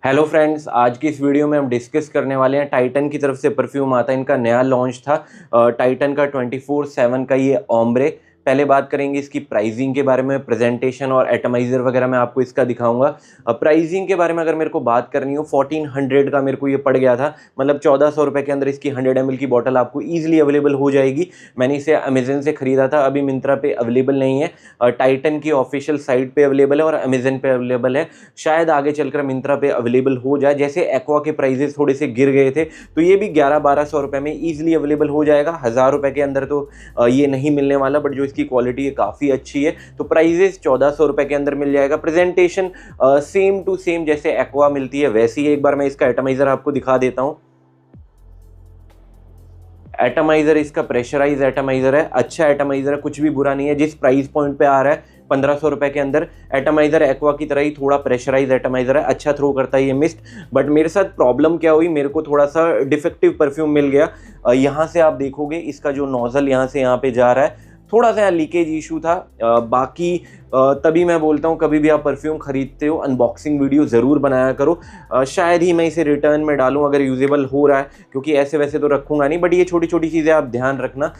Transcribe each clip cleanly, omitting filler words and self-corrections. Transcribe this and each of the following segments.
Hello friends, आज की इस वीडियो में हम डिस्कस करने वाले हैं टाइटन की तरफ से परफ्यूम आता है। इनका नया लॉन्च था टाइटन का 24/7 का ये ओम्ब्रे। पहले बात करेंगे इसकी प्राइसिंग के बारे में, प्रेजेंटेशन और एटमाइजर वगैरह मैं आपको इसका दिखाऊंगा। प्राइसिंग के बारे में अगर मेरे को बात करनी हो, 1400 का मेरे को ये पड़ गया था, मतलब 1400 रुपये के अंदर इसकी 100 ml की बॉटल आपको ईजिली अवेलेबल हो जाएगी। मैंने इसे अमेजन से ख़रीदा था, अभी मिंत्रा पे अवेलेबल नहीं है। टाइटन की ऑफिशियल साइट पे अवेलेबल है और अमेजन पे अवेलेबल है। शायद आगे चलकर मिंत्रा पे अवेलेबल हो जाए। जैसे एक्वा के प्राइजेस थोड़े से गिर गए थे, तो ये भी 1100-1200 रुपये में ईजिली अवेलेबल हो जाएगा। 1000 रुपये के अंदर तो ये नहीं मिलने वाला, बट जो इसकी क्वालिटी है काफ़ी अच्छी है, तो प्राइजेस 1400 रुपये के अंदर मिल जाएगा। प्रेजेंटेशन सेम टू सेम जैसे एक्वा मिलती है वैसी है। एक बार मैं इसका एटमाइजर आपको दिखा देता हूँ। एटमाइजर इसका प्रेशराइज एटमाइजर है, अच्छा एटमाइजर है, कुछ भी बुरा नहीं है। जिस प्राइस पॉइंट पे आ रहा है 1500 रुपये के अंदर, एटमाइजर एक्वा की तरह ही थोड़ा प्रेशराइज एटमाइजर है, अच्छा थ्रो करता है ये मिस्ट। बट मेरे साथ प्रॉब्लम क्या हुई, मेरे को थोड़ा सा डिफेक्टिव परफ्यूम मिल गया। यहाँ से आप देखोगे इसका जो नोजल यहाँ से यहाँ पे जा रहा है, थोड़ा सा लीकेज इशू था। बाकी तभी मैं बोलता हूँ, कभी भी आप परफ्यूम खरीदते हो अनबॉक्सिंग वीडियो ज़रूर बनाया करो। शायद ही मैं इसे रिटर्न में डालूँ अगर यूजेबल हो रहा है, क्योंकि ऐसे वैसे तो रखूँगा नहीं, बट ये छोटी छोटी चीज़ें आप ध्यान रखना।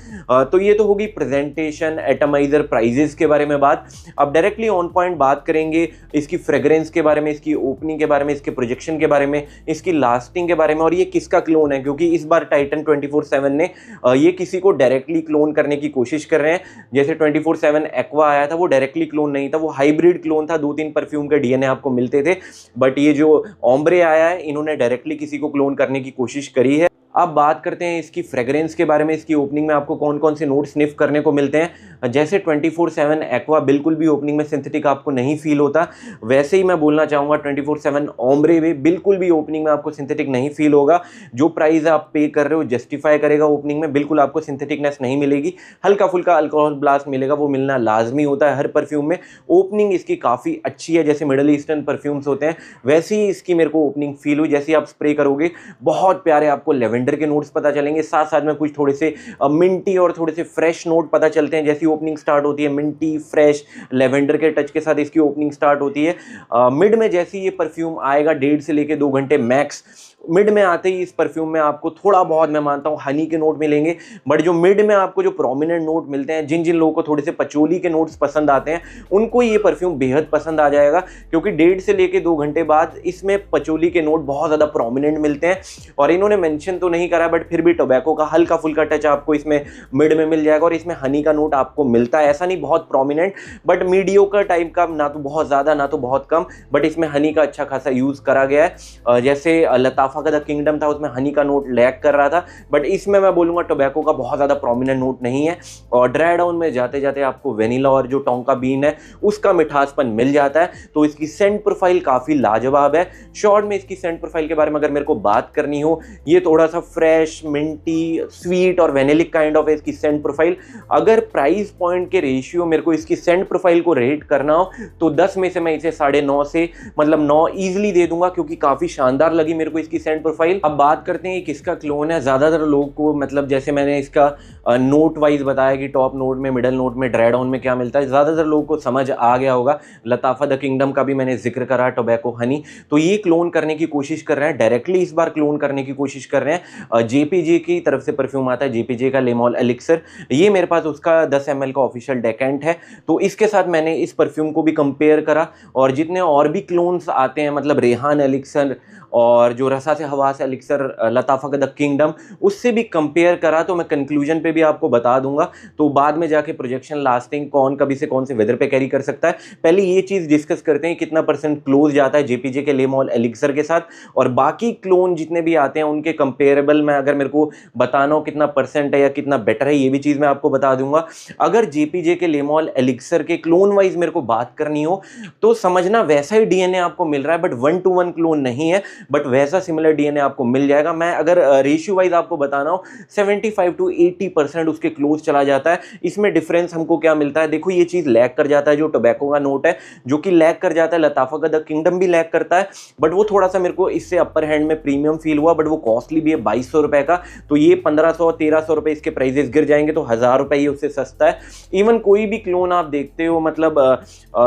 तो ये तो होगी प्रेजेंटेशन, एटमाइजर, प्राइजेस के बारे में बात। अब डायरेक्टली ऑन पॉइंट बात करेंगे इसकी फ्रेग्रेंस के बारे में, इसकी ओपनिंग के बारे में, इसके प्रोजेक्शन के बारे में, इसकी लास्टिंग के बारे में, और ये किसका क्लोन है, क्योंकि इस बार टाइटन 24/7 ने ये किसी को डायरेक्टली क्लोन करने की कोशिश कर रहे हैं। जैसे 24/7 एक्वा आया था, वो डायरेक्टली क्लोन नहीं था, वो हाइब्रिड क्लोन था। 2-3 परफ्यूम के डीएनए आपको मिलते थे, बट ये जो ओम्ब्रे आया है, इन्होंने डायरेक्टली किसी को क्लोन करने की कोशिश करी है। अब बात करते हैं इसकी फ्रेग्रेंस के बारे में। इसकी ओपनिंग में आपको कौन कौन से नोट स्निफ करने को मिलते हैं। जैसे 24/7 एक्वा बिल्कुल भी ओपनिंग में सिंथेटिक आपको नहीं फील होता, वैसे ही मैं बोलना चाहूँगा 24/7 ओम्ब्रे में बिल्कुल भी ओपनिंग में आपको सिंथेटिक नहीं फील होगा। जो प्राइस आप पे कर रहे हो जस्टिफाई करेगा ओपनिंग में, बिल्कुल आपको सिंथेटिकनेस नहीं मिलेगी। हल्का फुल्का अल्कोहल ब्लास्ट मिलेगा, वो मिलना लाजमी होता है हर परफ्यूम में। ओपनिंग इसकी काफ़ी अच्छी है, जैसे मिडल ईस्टर्न परफ्यूम्स होते हैं वैसे ही इसकी मेरे को ओपनिंग फील हुई। जैसे आप स्प्रे करोगे बहुत प्यारे आपको लेवेंडर के नोट्स पता चलेंगे, साथ साथ में कुछ थोड़े से मिंटी और थोड़े से फ्रेश नोट पता चलते हैं। जैसी ओपनिंग स्टार्ट होती है मिंटी, फ्रेश, लेवेंडर के टच के साथ इसकी ओपनिंग स्टार्ट होती है। मिड में जैसे ये परफ्यूम आएगा 1.5 से लेके 2 घंटे मैक्स, मिड में आते ही इस परफ्यूम में आपको थोड़ा बहुत, मैं मानता हूँ, हनी के नोट मिलेंगे। बट जो मिड में आपको जो प्रोमिनेंट नोट मिलते हैं, जिन जिन लोगों को थोड़े से पचोली के नोट्स पसंद आते हैं, उनको ये परफ्यूम बेहद पसंद आ जाएगा, क्योंकि 1.5 से लेके 2 घंटे बाद इसमें पचोली के नोट बहुत ज़्यादा प्रोमिनेंट मिलते हैं। और इन्होंने मेंशन तो नहीं करा, बट फिर भी टोबैको का हल्का फुल्का टच आपको इसमें मिड में मिल जाएगा। और इसमें हनी का नोट आपको मिलता है, ऐसा नहीं बहुत प्रोमिनेंट, बट मीडियोकर टाइप का, ना तो बहुत ज़्यादा ना तो बहुत कम, बट इसमें हनी का अच्छा खासा यूज़ करा गया है। जैसे लताफा का द किंगडम था, उसमें हनी का नोट लैग कर रहा था, बट इसमें मैं बोलूँगा टोबैको का बहुत ज़्यादा प्रोमिनेंट नोट नहीं है। और ड्राई डाउन में जाते जाते आपको वेनिला और जो टोंका बीन है उसका मिठासपन मिल जाता है। तो इसकी सेंट प्रोफाइल काफ़ी लाजवाब है। शॉर्ट में इसकी सेंट प्रोफाइल के बारे में अगर मेरे को बात करनी हो, ये थोड़ा सा फ्रेश, मिंटी, स्वीट और वेनिलिक काइंड ऑफ है इसकी सेंट प्रोफाइल। अगर प्राइस पॉइंट के रेशियो मेरे को इसकी सेंट प्रोफाइल को रेट करना हो, तो 10 में से मैं इसे 9.5 से मतलब 9 ईजिली दे दूंगा, क्योंकि काफ़ी शानदार लगी मेरे को इसकी सेंट प्रोफाइल। अब बात करते हैं किसका क्लोन है। ज़्यादातर लोगों को, मतलब जैसे मैंने इसका नोट वाइज बताया कि टॉप नोट में, मिडल नोट में, ड्राई डाउन में क्या मिलता है, ज़्यादातर लोगों को समझ आ गया होगा। लताफा द किंगडम का भी मैंने जिक्र करा, टोबैको, हनी, तो ये क्लोन करने की कोशिश कर रहे हैं, डायरेक्टली इस बार क्लोन करने की कोशिश कर रहे हैं। जेपीजे की तरफ से परफ्यूम आता है, जेपीजे का लेमॉल एलिक्सर। ये मेरे पास उसका 10 ml का ऑफिशियल डेकेंट है, तो इसके साथ मैंने इस परफ्यूम को भी कंपेयर करा। और जितने और भी क्लोन्स आते हैं, मतलब रेहान एलिक्सर और जो रसा से हवा से एलिक्सर, लताफा का द किंगडम, उससे भी कंपेयर करा, तो मैं कंक्लूजन पे भी आपको बता दूंगा। तो बाद में जाके प्रोजेक्शन, लास्टिंग, कौन कभी से कौन से वेदर पे कैरी कर सकता है, पहले ये चीज़ डिस्कस करते हैं कितना % क्लोज जाता है जेपीजे के लेमॉल एलिक्सर के साथ। और बाकी क्लोन जितने भी आते हैं उनके कंपेरेबल में अगर मेरे को बताना हो कितना % है या कितना बेटर है, ये भी चीज़ मैं आपको बता दूंगा। अगर जेपीजे के लेमॉल एलिक्सर के क्लोन वाइज मेरे को बात करनी हो, तो समझना वैसा ही डीएनए आपको मिल रहा है, बट 1 to 1 क्लोन नहीं है, बट वैसा सिमिलर सिमिलर डीएनए आपको मिल जाएगा। मैं अगर रेशियो वाइज आपको बताना हूँ 75 to 80% उसके क्लोज चला जाता है। इसमें डिफरेंस हमको क्या मिलता है, देखो ये चीज लैग कर जाता है जो टोबैको का नोट है, जो कि लैग कर जाता है। लताफा का द किंगडम भी लैग करता है, बट वो थोड़ा सा मेरे को इससे अपर हैंड में प्रीमियम फील हुआ, बट वो कॉस्टली भी है 2200 रुपए का। तो ये 1500-1300 रुपए इसके प्राइजेस गिर जाएंगे, तो 1000 रुपए ये उससे सस्ता है। इवन कोई भी क्लोन आप देखते हो, मतलब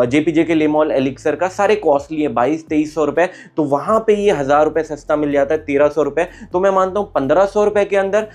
जेपीजे के लेमॉल एलिक्सर का, सारे कॉस्टली है 2200-2300 रुपए, तो वहां पे ये 1000 रुपए सस्ता मिल जाता है 1300 रुपए। तो मैं मानता हूं 1500 रुपए के अंदर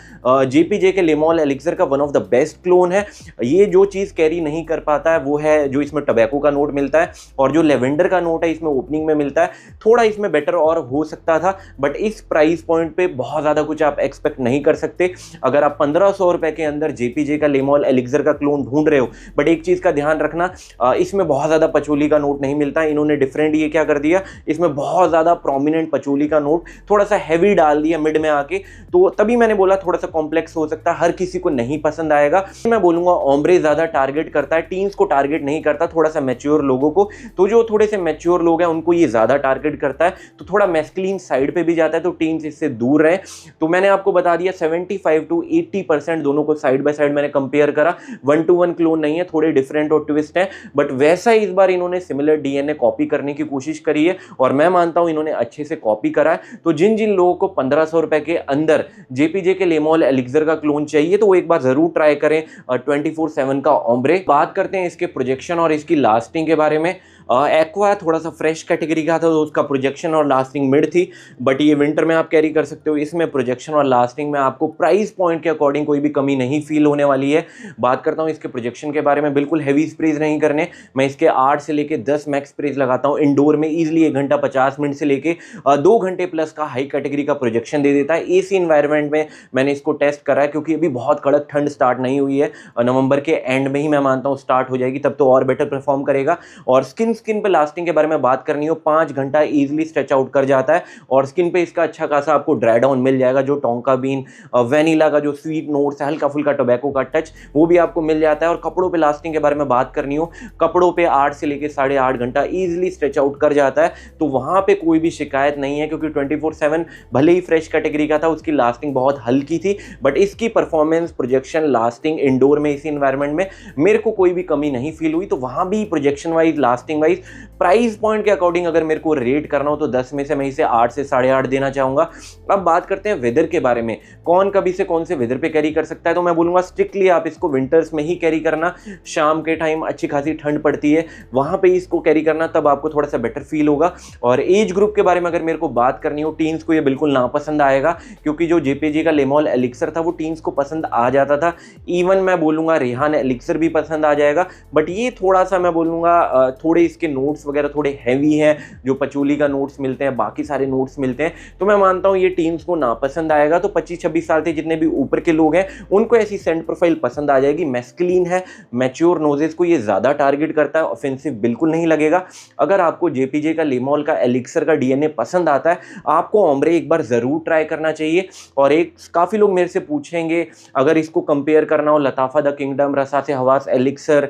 जेपीजे के लेमॉल एलिक्सर का one of the best clone है। ये जो चीज कैरी नहीं कर पाता है वो है जो इसमें टबैको का नोट मिलता है, और जो लेवेंडर का नोट है इसमें ओपनिंग में मिलता है। थोड़ा इसमें बेटर और हो सकता था, बट इस प्राइस पॉइंट पे बहुत ज्यादा कुछ आप एक्सपेक्ट नहीं कर सकते। अगर आप 1500 रुपए के अंदर जेपीजे का लेमॉल एलिक्सर का क्लोन ढूंढ रहे हो, बट एक चीज का ध्यान रखना, इसमें बहुत ज्यादा पचोली का नोट नहीं मिलता है। इन्होंने डिफरेंट ये क्या कर दिया, इसमें बहुत ज्यादा प्रोमिनेंट पचोली का नोट थोड़ा सा हैवी डाल दिया मिड में आके, तो तभी मैंने बोला थोड़ा सा कॉम्प्लेक्स हो सकता है, हर किसी को नहीं पसंद आएगा। मैं बोलूंगा ओम्ब्रे ज्यादा टारगेट करता है, टीन्स को टारगेट नहीं करता, थोड़ा सा मैच्योर लोगों को। तो जो थोड़े से मैच्योर लोग हैं उनको ये ज्यादा टारगेट करता है, तो थोड़ा मैस्कुलिन साइड पे भी जाता है, तो टीन्स इससे दूर रहे। तो मैंने आपको बता दिया 75 to 80% दोनों को साइड बाय साइड मैंने कंपेयर करा। 1-to-1 क्लोन नहीं है, थोड़े डिफरेंट और ट्विस्ट है, बट वैसा इस बार इन्होंने सिमिलर डीएनए कॉपी करने की कोशिश करी है, और मैं मानता हूं इन्होंने अच्छे से कॉपी करा है। तो जिन जिन लोगों को 1500 रुपए के अंदर जेपीजे के लेमॉल एलिक्सर का क्लोन चाहिए, तो वो एक बार जरूर ट्राई करें 24/7 का ओम्ब्रे। बात करते हैं इसके प्रोजेक्शन और इसकी लास्टिंग के बारे में। एक्वा थोड़ा सा फ्रेश कैटेगरी का था, तो उसका प्रोजेक्शन और लास्टिंग मिड थी, बट ये विंटर में आप कैरी कर सकते हो। इसमें प्रोजेक्शन और लास्टिंग में आपको प्राइस पॉइंट के अकॉर्डिंग कोई भी कमी नहीं फील होने वाली है। बात करता हूँ इसके प्रोजेक्शन के बारे में, बिल्कुल हैवी स्प्रेज नहीं करने, मैं इसके 8 से लेके 10 मैक्स स्प्रेज लगाता हूँ। इंडोर में ईजिली 1 घंटा 50 मिनट से लेके 2 घंटे प्लस का हाई कैटेगरी का प्रोजेक्शन दे देता है। एसी इन्वायरमेंट में मैंने इसको टेस्ट करा है, क्योंकि अभी बहुत कड़क ठंड स्टार्ट नहीं हुई है, नवंबर के एंड में ही मैं मानता हूँ स्टार्ट हो जाएगी, तब तो और बेटर परफॉर्म करेगा। और स्किन पे लास्टिंग के बारे में बात करनी हो, 5 घंटा इजीली स्ट्रेच आउट कर जाता है, और स्किन पे इसका अच्छा खासा आपको ड्राई डाउन मिल जाएगा। जो टोंका बीन वेनिला का जो स्वीट नोट्स है, हल्का फुल्का टोबैको का टच, वो भी आपको मिल जाता है। और कपड़ों पे लास्टिंग के बारे में बात करनी हो, कपड़ों पे 8 से लेके 8.5 घंटा इजीली स्ट्रेच आउट कर जाता है, तो वहां पे कोई भी शिकायत नहीं है, क्योंकि 24/7 भले ही फ्रेश कैटेगरी का था, उसकी लास्टिंग बहुत हल्की थी, बट इसकी परफॉर्मेंस, प्रोजेक्शन, लास्टिंग इंडोर में इसी एनवायरनमेंट में मेरे को कोई भी कमी नहीं फील हुई। तो वहां भी projection wise, lasting wise, price point के अकॉर्डिंग अगर मेरे को रेट करना हो, तो 10 में से मैं इसे 8 से 8.5 देना चाहूंगा। अब बात करते हैं वेदर के बारे में, कौन कभी से कौन से वेदर पे कैरी कर सकता है, तो मैं बोलूंगा स्ट्रिक्टली आप इसको विंटर्स में ही कैरी करना। शाम के टाइम अच्छी खासी ठंड पड़ती है, वहां पे इसको कैरी करना, तब आपको थोड़ा सा बेटर फील होगा। और एज ग्रुप के बारे में अगर मेरे को बात करनी हो, टीन्स को ये बिल्कुल नापसंद आएगा, क्योंकि जो जेपीजी का लेमॉल एलिक्सर था वो टीन्स को पसंद आ जाता था। इवन मैं बोलूंगा रेहान एलिक्सर भी पसंद आ जाएगा, बट ये थोड़ा सा मैं बोलूंगा थोड़े इसके नोट्स वगैरह थोड़े हैवी हैं, जो पचोली का नोट्स मिलते हैं, बाकी सारे नोट्स मिलते हैं, तो मैं मानता हूं ये टीन्स को नापसंद आएगा। तो 25-26 साल के जितने भी ऊपर के लोग हैं उनको ऐसी सेंट प्रोफाइल पसंद आ जाएगी। मैस्कुलिन है, मैच्योर नोजेस को ये ज्यादा टारगेट करता है, ऑफेंसिव बिल्कुल नहीं लगेगा। अगर आपको जेपीजे का लेमॉल का एलिक्सर का डीएनए पसंद आता है, आपको ओम्ब्रे एक बार जरूर ट्राई करना चाहिए। और एक काफी लोग मेरे से पूछेंगे, अगर इसको कंपेयर करना हो लताफा द किंगडम, रसा से हवास एलिक्सर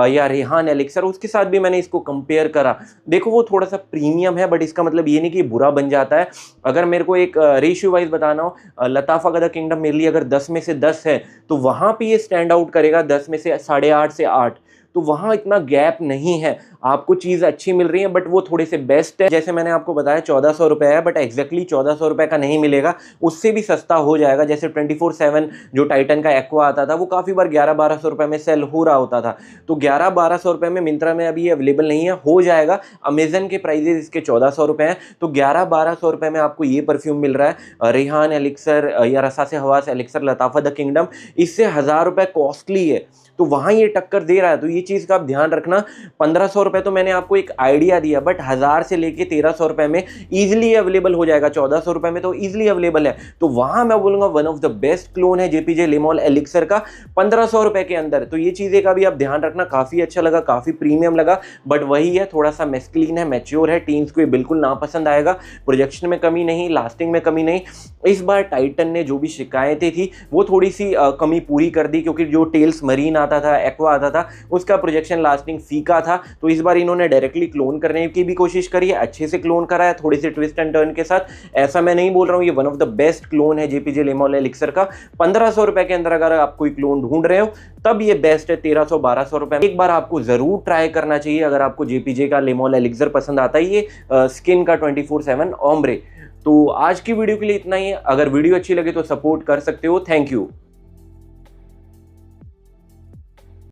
या रेहान एलिक्सर, उसके साथ भी मैंने इसको कंपेयर करा। देखो वो थोड़ा सा प्रीमियम है, बट इसका मतलब ये नहीं कि बुरा बन जाता है। अगर मेरे को एक रेशियो वाइज बताना हो, लताफा का द किंगडम मेरे लिए अगर 10 में से 10 है, तो वहां पे ये स्टैंड आउट करेगा 10 में से 8.5 से 8, तो वहां इतना गैप नहीं है। आपको चीज अच्छी मिल रही है, बट वो थोड़े से बेस्ट है। जैसे मैंने आपको बताया 1400 रुपए है, बट एग्जैक्टली 1400 रुपए का नहीं मिलेगा, उससे भी सस्ता हो जाएगा। जैसे 24/7 जो टाइटन का एक्वा आता था, वो काफी बार 1100-1200 रुपए में सेल हो रहा होता था, तो 1100-1200 रुपए में मिंत्रा में अभी अवेलेबल नहीं है, हो जाएगा। अमेजन के प्राइजेस इसके 1400 रुपए हैं, तो 1100-1200 रुपए में आपको ये परफ्यूम मिल रहा है। रेहान एलिक्सर या रसा से हवास एलिक्सर लताफा द किंगडम, इससे 1000 रुपए कॉस्टली है, तो वहां ये टक्कर दे रहा है। तो ये चीज का आप ध्यान रखना। 1500 रुपए तो मैंने आपको एक आइडिया दिया, बट 1000 से लेके 1300 रुपए में इजिली अवेलेबल हो जाएगा। 1400 रुपए में तो इजिली अवेलेबल है, तो वहां मैं बोलूंगा one of the best clone है जेपीजे लेमॉल एलिक्सर का 1500 रुपए के अंदर। तो ये चीजें का भी आप ध्यान रखना। काफी अच्छा लगा, काफी प्रीमियम लगा, बट वही है, थोड़ा सा मैस्कुलिन है, मैच्योर है, टीन्स को ये बिल्कुल ना पसंद आएगा। प्रोजेक्शन में कमी नहीं, लास्टिंग में कमी नहीं। इस बार टाइटन ने जो भी शिकायतें थी वो थोड़ी सी कमी पूरी कर दी, क्योंकि जो टेल्स मरीन आता था, एक्वा आता था, उसका प्रोजेक्शन लास्टिंग फीका था, तो इस इस बार इन्होंने डायरेक्टली क्लोन करने की भी कोशिश करी है, अच्छे से क्लोन करा है, थोड़ी सी ट्विस्ट एंड टर्न के साथ। ऐसा मैं नहीं बोल रहा हूँ, ये one of the best clone है जेपीजे लिमोल एलिक्सर का। 1500 रुपए के अंदर अगर आप कोई क्लोन ढूंढ रहे हो तब ये बेस्ट है। 1300-1200 रुपए एक बार आपको जरूर ट्राई करना चाहिए अगर आपको जेपीजे का लिमोल एलिक्सर पसंद आता है, ये स्किन का 24/7 ओम्ब्रे। तो आज की वीडियो के लिए इतना ही है। अगर वीडियो अच्छी लगे तो सपोर्ट कर सकते हो। Thank you.